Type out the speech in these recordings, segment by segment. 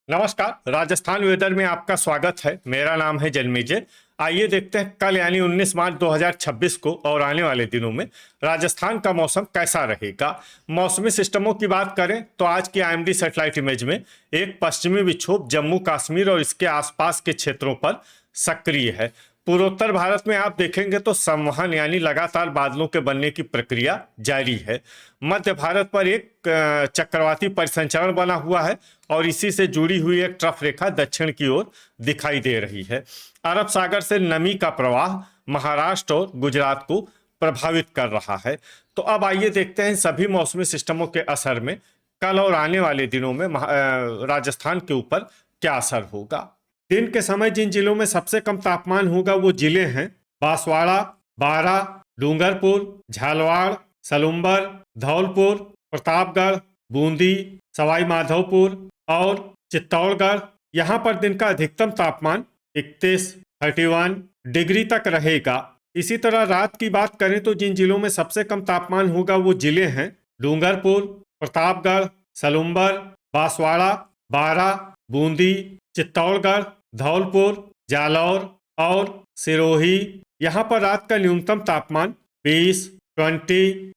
नमस्कार, राजस्थान वेदर में आपका स्वागत है। मेरा नाम है जन्मेजय। आइए देखते हैं कल यानी 19 मार्च 2026 को और आने वाले दिनों में राजस्थान का मौसम कैसा रहेगा। मौसमी सिस्टमों की बात करें तो आज की आईएमडी सैटेलाइट इमेज में एक पश्चिमी विक्षोभ जम्मू कश्मीर और इसके आसपास के क्षेत्रों पर सक्रिय है। पूर्वोत्तर भारत में आप देखेंगे तो संवहन यानी लगातार बादलों के बनने की प्रक्रिया जारी है। मध्य भारत पर एक चक्रवाती परिसंचरण बना हुआ है और इसी से जुड़ी हुई एक ट्रफ रेखा दक्षिण की ओर दिखाई दे रही है। अरब सागर से नमी का प्रवाह महाराष्ट्र और गुजरात को प्रभावित कर रहा है। तो अब आइए देखते हैं सभी मौसमी सिस्टमों के असर में कल और आने वाले दिनों में राजस्थान के ऊपर क्या असर होगा। दिन के समय जिन जिलों में सबसे कम तापमान होगा वो जिले हैं बांसवाड़ा, बारां, डूंगरपुर, झालावाड़, सलुम्बर, धौलपुर, प्रतापगढ़, बूंदी, सवाई माधोपुर और चित्तौड़गढ़। यहाँ पर दिन का अधिकतम तापमान 31 डिग्री तक रहेगा। इसी तरह रात की बात करें तो जिन जिलों में सबसे कम तापमान होगा वो जिले हैं डूंगरपुर, प्रतापगढ़, सलुम्बर, बांसवाड़ा, बारां, बूंदी, चित्तौड़गढ़, धौलपुर, जालौर और सिरोही। यहाँ पर रात का न्यूनतम तापमान 20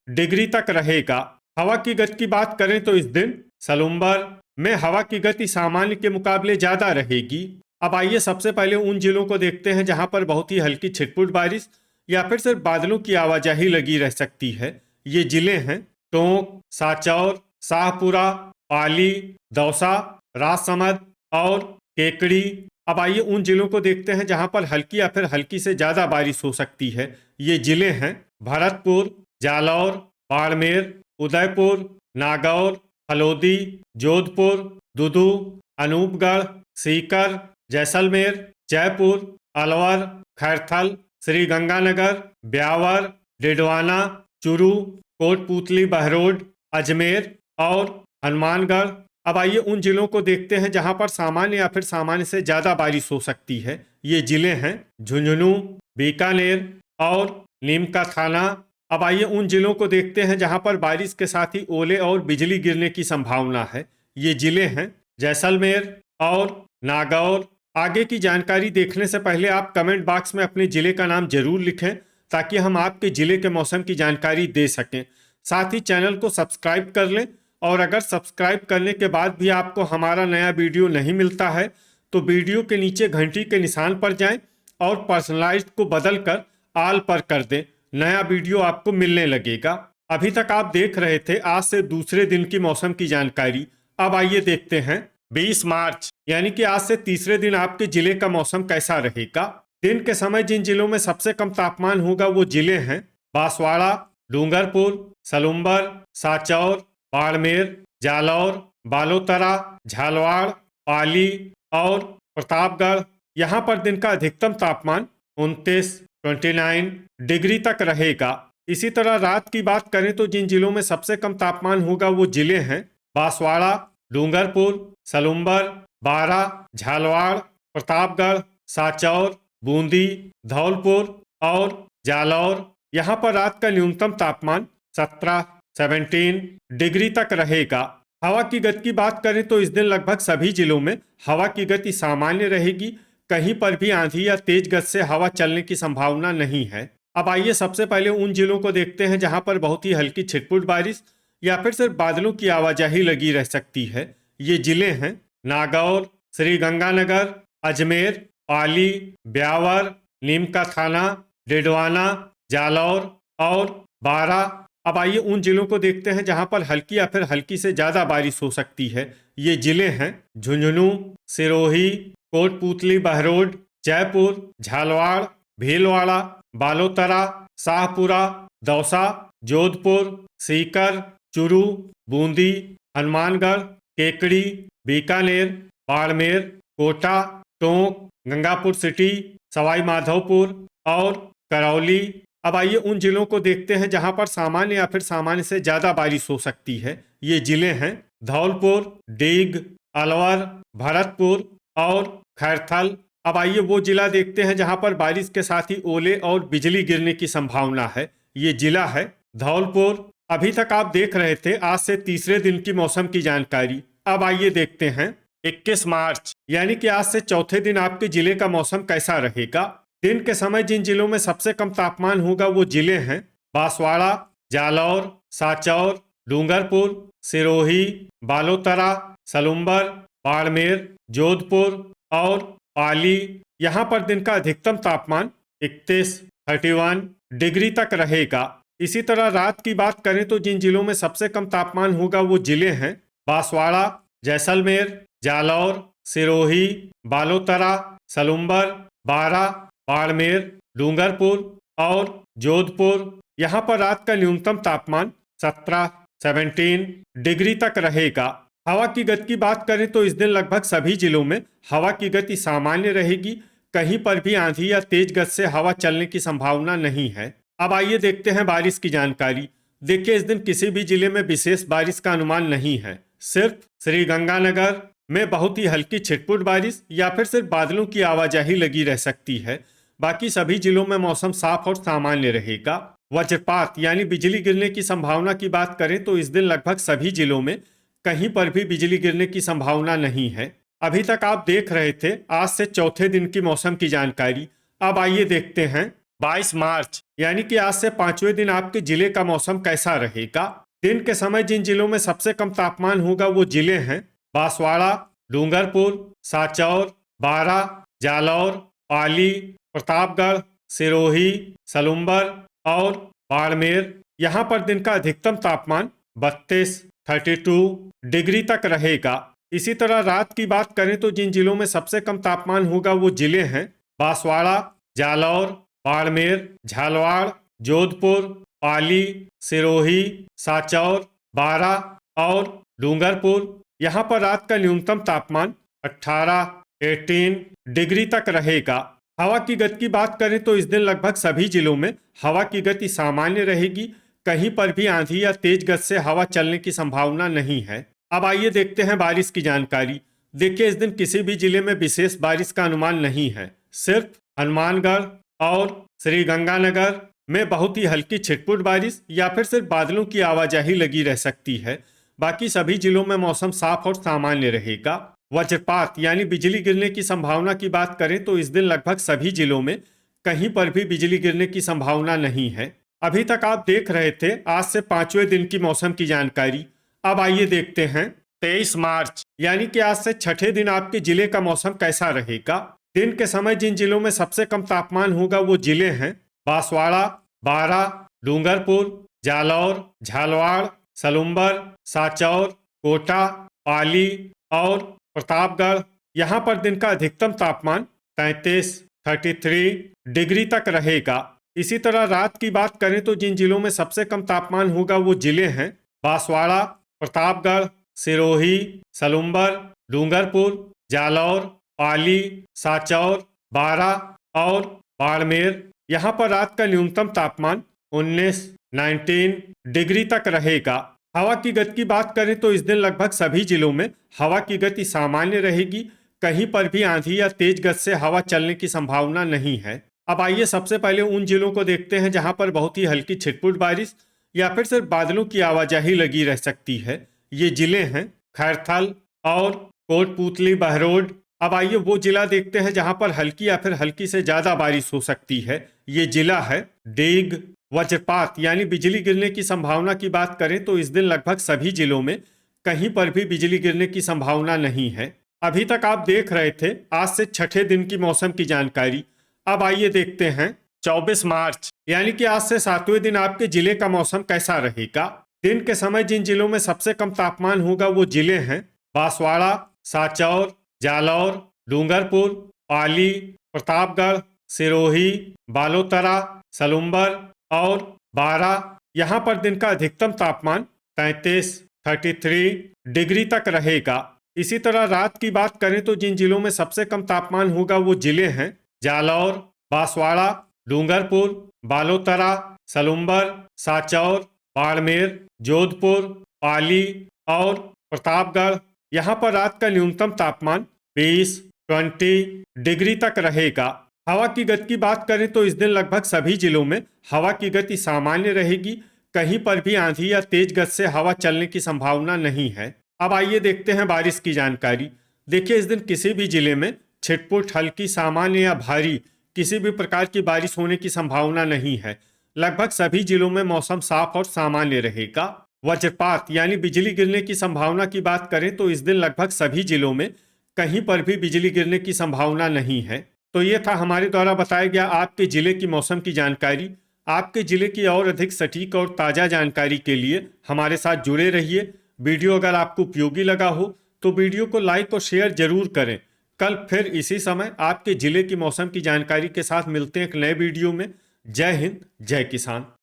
डिग्री तक रहेगा। हवा की गति की बात करें तो इस दिन सलुम्बर में हवा की गति सामान्य के मुकाबले ज्यादा रहेगी। अब आइए सबसे पहले उन जिलों को देखते हैं जहां पर बहुत ही हल्की छिटपुट बारिश या फिर सिर्फ बादलों की आवाजाही लगी रह सकती है। ये जिले हैं टोंक, साचौर, शाहपुरा, पाली, दौसा, राजसमंद और केकड़ी। अब आइए उन जिलों को देखते हैं जहां पर हल्की या फिर हल्की से ज्यादा बारिश हो सकती है। ये जिले हैं भरतपुर, जालौर, बाड़मेर, उदयपुर, नागौर, फलोदी, जोधपुर, दुदू, अनूपगढ़, सीकर, जैसलमेर, जयपुर, अलवर, खैरथल, श्रीगंगानगर, ब्यावर, डिडवाना, चुरू, कोटपूतली, बहरोड, अजमेर और हनुमानगढ़। अब आइए उन जिलों को देखते हैं जहां पर सामान्य या फिर सामान्य से ज्यादा बारिश हो सकती है। ये जिले हैं झुंझुनू, बीकानेर और नीमका थाना। अब आइए उन जिलों को देखते हैं जहां पर बारिश के साथ ही ओले और बिजली गिरने की संभावना है। ये जिले हैं जैसलमेर और नागौर। आगे की जानकारी देखने से पहले आप कमेंट बॉक्स में अपने जिले का नाम जरूर लिखें ताकि हम आपके जिले के मौसम की जानकारी दे सकें। साथ ही चैनल को सब्सक्राइब कर लें और अगर सब्सक्राइब करने के बाद भी आपको हमारा नया वीडियो नहीं मिलता है तो वीडियो के नीचे घंटी के निशान पर जाएं और पर्सनलाइज्ड को बदलकर ऑल पर कर दें। नया वीडियो आपको मिलने लगेगा। अभी तक आप देख रहे थे आज से दूसरे दिन की मौसम की जानकारी। अब आइए देखते हैं 20 मार्च यानी कि आज से तीसरे दिन आपके जिले का मौसम कैसा रहेगा। दिन के समय जिन जिलों में सबसे कम तापमान होगा वो जिले हैं बांसवाड़ा, डूंगरपुर, सलुम्बर, साचौर, बाड़मेर, जालौर, बालोतरा, झालावाड़, पाली और प्रतापगढ़। यहाँ पर दिन का अधिकतम तापमान 29 डिग्री तक रहेगा। इसी तरह रात की बात करें तो जिन जिलों में सबसे कम तापमान होगा वो जिले हैं बांसवाड़ा, डूंगरपुर, सलुम्बर, बारां, झालावाड़, प्रतापगढ़, साचौर, बूंदी, धौलपुर और जालौर। यहाँ पर रात का न्यूनतम तापमान 17 डिग्री तक रहेगा। हवा की गति की बात करें तो इस दिन लगभग सभी जिलों में हवा की गति सामान्य रहेगी। कहीं पर भी आंधी या तेज गति से हवा चलने की संभावना नहीं है। अब आइए सबसे पहले उन जिलों को देखते हैं जहां पर बहुत ही हल्की छिटपुट बारिश या फिर सिर्फ बादलों की आवाजाही लगी रह सकती है। ये जिले हैं नागौर, श्रीगंगानगर, अजमेर, पाली, ब्यावर, नीमका थाना, डिडवाना, जालौर और बारां। अब आइए उन जिलों को देखते हैं जहां पर हल्की या फिर हल्की से ज्यादा बारिश हो सकती है। ये जिले हैं झुंझुनू, सिरोही, कोटपूतली, बहरोड, जयपुर, झालावाड़, भीलवाड़ा, बालोतरा, शाहपुरा, दौसा, जोधपुर, सीकर, चुरू, बूंदी, हनुमानगढ़, केकड़ी, बीकानेर, बाड़मेर, कोटा, टोंक, गंगापुर सिटी, सवाई माधोपुर और करौली। अब आइए उन जिलों को देखते हैं जहां पर सामान्य या फिर सामान्य से ज्यादा बारिश हो सकती है। ये जिले हैं धौलपुर, डीग, अलवर, भरतपुर और खैरथल। अब आइए वो जिला देखते हैं जहां पर बारिश के साथ ही ओले और बिजली गिरने की संभावना है। ये जिला है धौलपुर। अभी तक आप देख रहे थे आज से तीसरे दिन की मौसम की जानकारी। अब आइए देखते हैं 21 मार्च यानी कि आज से चौथे दिन आपके जिले का मौसम कैसा रहेगा। दिन के समय जिन जिलों में सबसे कम तापमान होगा वो जिले हैं बांसवाड़ा, जालौर, सांचौर, डूंगरपुर, सिरोही, बालोतरा, सलुम्बर, बाड़मेर, जोधपुर और पाली। यहाँ पर दिन का अधिकतम तापमान 31 डिग्री तक रहेगा। इसी तरह रात की बात करें तो जिन जिलों में सबसे कम तापमान होगा वो जिले हैं बांसवाड़ा, जैसलमेर, जालौर, सिरोही, बालोतरा, सलुम्बर, बारा, बाड़मेर, डूंगरपुर और जोधपुर। यहाँ पर रात का न्यूनतम तापमान 17 डिग्री तक रहेगा। हवा की गति की बात करें तो इस दिन लगभग सभी जिलों में हवा की गति सामान्य रहेगी। कहीं पर भी आंधी या तेज गति से हवा चलने की संभावना नहीं है। अब आइए देखते हैं बारिश की जानकारी। देखिए, इस दिन किसी भी जिले में विशेष बारिश का अनुमान नहीं है। सिर्फ श्रीगंगानगर में बहुत ही हल्की छिटपुट बारिश या फिर सिर्फ बादलों की आवाजाही लगी रह सकती है। बाकी सभी जिलों में मौसम साफ और सामान्य रहेगा। वज्रपात यानी बिजली गिरने की संभावना की बात करें तो इस दिन लगभग सभी जिलों में कहीं पर भी बिजली गिरने की संभावना नहीं है। अभी तक आप देख रहे थे आज से चौथे दिन की मौसम की जानकारी। अब आइए देखते हैं 22 मार्च यानी कि आज से पांचवें दिन आपके जिले का मौसम कैसा रहेगा। दिन के समय जिन जिलों में सबसे कम तापमान होगा वो जिले हैं बांसवाड़ा, डूंगरपुर, सांचौर, बारा, जालौर, पाली, प्रतापगढ़, सिरोही, सलुम्बर और बाड़मेर। यहाँ पर दिन का अधिकतम तापमान 32 डिग्री तक रहेगा। इसी तरह रात की बात करें तो जिन जिलों में सबसे कम तापमान होगा वो जिले हैं बांसवाड़ा, जालौर, बाड़मेर, झालवाड़, जोधपुर, पाली, सिरोही, सांचौर, बारा और डूंगरपुर। यहाँ पर रात का न्यूनतम तापमान 18 डिग्री तक रहेगा। हवा की गति की बात करें तो इस दिन लगभग सभी जिलों में हवा की गति सामान्य रहेगी। कहीं पर भी आंधी या तेज गति से हवा चलने की संभावना नहीं है। अब आइए देखते हैं बारिश की जानकारी। देखिए, इस दिन किसी भी जिले में विशेष बारिश का अनुमान नहीं है। सिर्फ हनुमानगढ़ और श्रीगंगानगर में बहुत ही हल्की छिटपुट बारिश या फिर सिर्फ बादलों की आवाजाही लगी रह सकती है। बाकी सभी जिलों में मौसम साफ और सामान्य रहेगा। वज्रपात यानी बिजली गिरने की संभावना की बात करें तो इस दिन लगभग सभी जिलों में कहीं पर भी बिजली गिरने की संभावना नहीं है। अभी तक आप देख रहे थे आज से पांचवें दिन की मौसम की जानकारी। अब आइए देखते हैं 23 मार्च यानी कि आज से छठे दिन आपके जिले का मौसम कैसा रहेगा। दिन के समय जिन जिलों में सबसे कम तापमान होगा वो जिले हैं बांसवाड़ा, बारा, डूंगरपुर, जालौर, झालवाड़, सलुम्बर, सांचौर, कोटा, पाली और प्रतापगढ़। यहाँ पर दिन का अधिकतम तापमान 33 डिग्री तक रहेगा। इसी तरह रात की बात करें तो जिन जिलों में सबसे कम तापमान होगा वो जिले हैं बांसवाड़ा, प्रतापगढ़, सिरोही, सलुम्बर, डूंगरपुर, जालौर, पाली, सांचौर, बारा और बाड़मेर। यहाँ पर रात का न्यूनतम तापमान 19 डिग्री तक रहेगा। हवा की गति की बात करें तो इस दिन लगभग सभी जिलों में हवा की गति सामान्य रहेगी। कहीं पर भी आंधी या तेज गति से हवा चलने की संभावना नहीं है। अब आइए सबसे पहले उन जिलों को देखते हैं जहां पर बहुत ही हल्की छिटपुट बारिश या फिर सिर्फ बादलों की आवाजाही लगी रह सकती है। ये जिले हैं खैरथल और कोटपूतली बहरोड। अब आइए वो जिला देखते हैं जहां पर हल्की या फिर हल्की से ज्यादा बारिश हो सकती है। ये जिला है डीग। वज्रपात यानी बिजली गिरने की संभावना की बात करें तो इस दिन लगभग सभी जिलों में कहीं पर भी बिजली गिरने की संभावना नहीं है। अभी तक आप देख रहे थे आज से छठे दिन की मौसम की जानकारी। अब आइए देखते हैं 24 मार्च यानी कि आज से सातवें दिन आपके जिले का मौसम कैसा रहेगा। दिन के समय जिन जिलों में सबसे कम तापमान होगा वो जिले हैं बांसवाड़ा, सांचौर, जालौर, डूंगरपुर, पाली, प्रतापगढ़, सिरोही, बालोतरा, सलुम्बर और बारा। यहाँ पर दिन का अधिकतम तापमान 33 डिग्री तक रहेगा। इसी तरह रात की बात करें तो जिन जिलों में सबसे कम तापमान होगा वो जिले हैं जालौर, बांसवाड़ा, डूंगरपुर, बालोतरा, सलुम्बर, सांचौर, बाड़मेर, जोधपुर, पाली और प्रतापगढ़। यहाँ पर रात का न्यूनतम तापमान 20 डिग्री तक रहेगा। हवा की गति की बात करें तो इस दिन लगभग सभी जिलों में हवा की गति सामान्य रहेगी। कहीं पर भी आंधी या तेज गति से हवा चलने की संभावना नहीं है। अब आइए देखते हैं बारिश की जानकारी। देखिए, इस दिन किसी भी जिले में छिटपुट, हल्की, सामान्य या भारी किसी भी प्रकार की बारिश होने की संभावना नहीं है। लगभग सभी जिलों में मौसम साफ और सामान्य रहेगा। वज्रपात यानी बिजली गिरने की संभावना की बात करें तो इस दिन लगभग सभी जिलों में कहीं पर भी बिजली गिरने की संभावना नहीं है। तो ये था हमारे द्वारा बताया गया आपके जिले की मौसम की जानकारी। आपके जिले की और अधिक सटीक और ताज़ा जानकारी के लिए हमारे साथ जुड़े रहिए। वीडियो अगर आपको उपयोगी लगा हो तो वीडियो को लाइक और शेयर जरूर करें। कल फिर इसी समय आपके जिले की मौसम की जानकारी के साथ मिलते हैं एक नए वीडियो में। जय हिंद, जय किसान।